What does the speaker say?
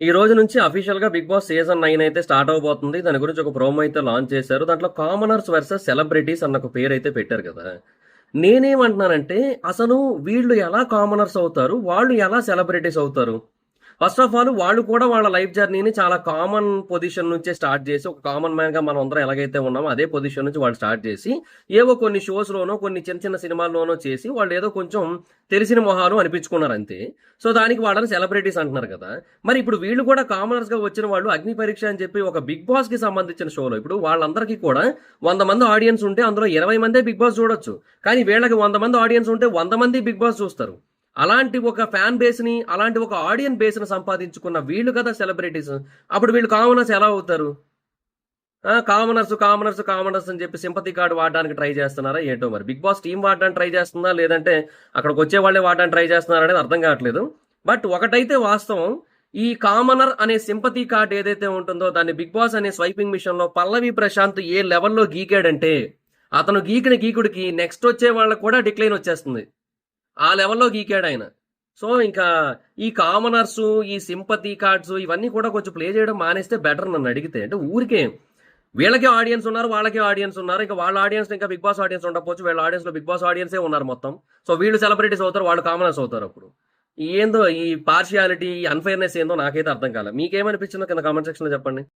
ఈ రోజు నుంచి అఫీషియల్ గా బిగ్ బాస్ సీజన్ 9 అయితే స్టార్ట్ అవబోతుంది. దాని గురించి ఒక ప్రోమో అయితే లాంచ్ చేశారు. దాంట్లో కామనర్స్ వర్సెస్ సెలబ్రిటీస్ అన్న ఒక పేరు అయితే పెట్టారు కదా. నేనేమంటున్నానంటే అసలు వీళ్ళు ఎలా కామనర్స్ అవుతారు, వాళ్ళు ఎలా సెలబ్రిటీస్ అవుతారు? ఫస్ట్ ఆఫ్ ఆల్ వాళ్ళు కూడా వాళ్ళ లైఫ్ జర్నీని చాలా కామన్ పొజిషన్ నుంచే స్టార్ట్ చేసి, ఒక కామన్ మ్యాన్ గా మనం అందరం ఎలాగైతే ఉన్నామో అదే పొజిషన్ నుంచి వాళ్ళు స్టార్ట్ చేసి, ఏవో కొన్ని షోస్ లోనో కొన్ని చిన్న చిన్న సినిమాల్లోనో చేసి వాళ్ళు ఏదో కొంచెం తెలిసిన మొహాలు అనిపించుకున్నారు అంతే. సో దానికి వాళ్ళని సెలబ్రిటీస్ అంటున్నారు కదా. మరి ఇప్పుడు వీళ్ళు కూడా కామనర్స్ గా వచ్చిన వాళ్ళు అగ్ని పరీక్ష అని చెప్పి ఒక బిగ్ బాస్ కి సంబంధించిన షోలో ఇప్పుడు వాళ్ళందరికీ కూడా 100 మంది ఆడియన్స్ ఉంటే అందులో 20 మందే బిగ్ బాస్ చూడొచ్చు. కానీ వీళ్ళకి 100 మంది ఆడియన్స్ ఉంటే 100 మంది బిగ్ బాస్ చూస్తారు. అలాంటి ఒక ఫ్యాన్ బేస్ ని, అలాంటి ఒక ఆడియన్ బేస్ ని సంపాదించుకున్న వీళ్ళు కదా సెలబ్రిటీస్. అప్పుడు వీళ్ళు కామనర్స్ ఎలా అవుతారు? కామనర్స్ కామనర్స్ కామనర్స్ అని చెప్పి సింపతి కార్డు వాడడానికి ట్రై చేస్తున్నారా ఏంటో. మరి బిగ్ బాస్ టీం వాడడానికి ట్రై చేస్తుందా, లేదంటే అక్కడికి వచ్చే వాళ్ళే వాడడానికి ట్రై చేస్తున్నారా అనేది అర్థం కావట్లేదు. బట్ ఒకటైతే వాస్తవం, ఈ కామనర్ అనే సింపతి కార్డ్ ఏదైతే ఉంటుందో దాన్ని బిగ్ బాస్ అనే స్వైపింగ్ మిషన్ లో పల్లవి ప్రశాంత్ ఏ లెవెల్లో గీకాడంటే, అతను గీకిన గీకుడికి నెక్స్ట్ వచ్చే వాళ్ళకు కూడా డిక్లైన్ వచ్చేస్తుంది. ఆ లెవెల్లో గీకాడు ఆయన. సో ఇంకా ఈ కామనర్స్, ఈ సింపతి కార్డ్స్ ఇవన్నీ కూడా కొంచెం ప్లే చేయడం మానేస్తే బెటర్ నన్ను అడిగితే. అంటే ఊరికే వీళ్ళకే ఆడియన్స్ ఉన్నారు, వాళ్ళకే ఆడియన్స్ ఉన్నారు. ఇంకా వాళ్ళ ఆడియన్స్ ఇంకా బిగ్ బాస్ ఆడియన్స్ ఉండకపోవచ్చు, వీళ్ళ ఆడియన్స్ లో బిగ్ బాస్ ఆడియన్సే ఉన్నారు మొత్తం. సో వీళ్ళు సెలబ్రిటీస్ అవుతారు, వాళ్ళు కామనర్స్ అవుతారు. అప్పుడు ఏందో ఈ పార్షియాలిటీ, ఈ అన్ఫైర్నెస్ ఏందో నాకైతే అర్థం కాలేదు. మీకేమనిపించిందో కింద కామెంట్ సెక్షన్ లో చెప్పండి.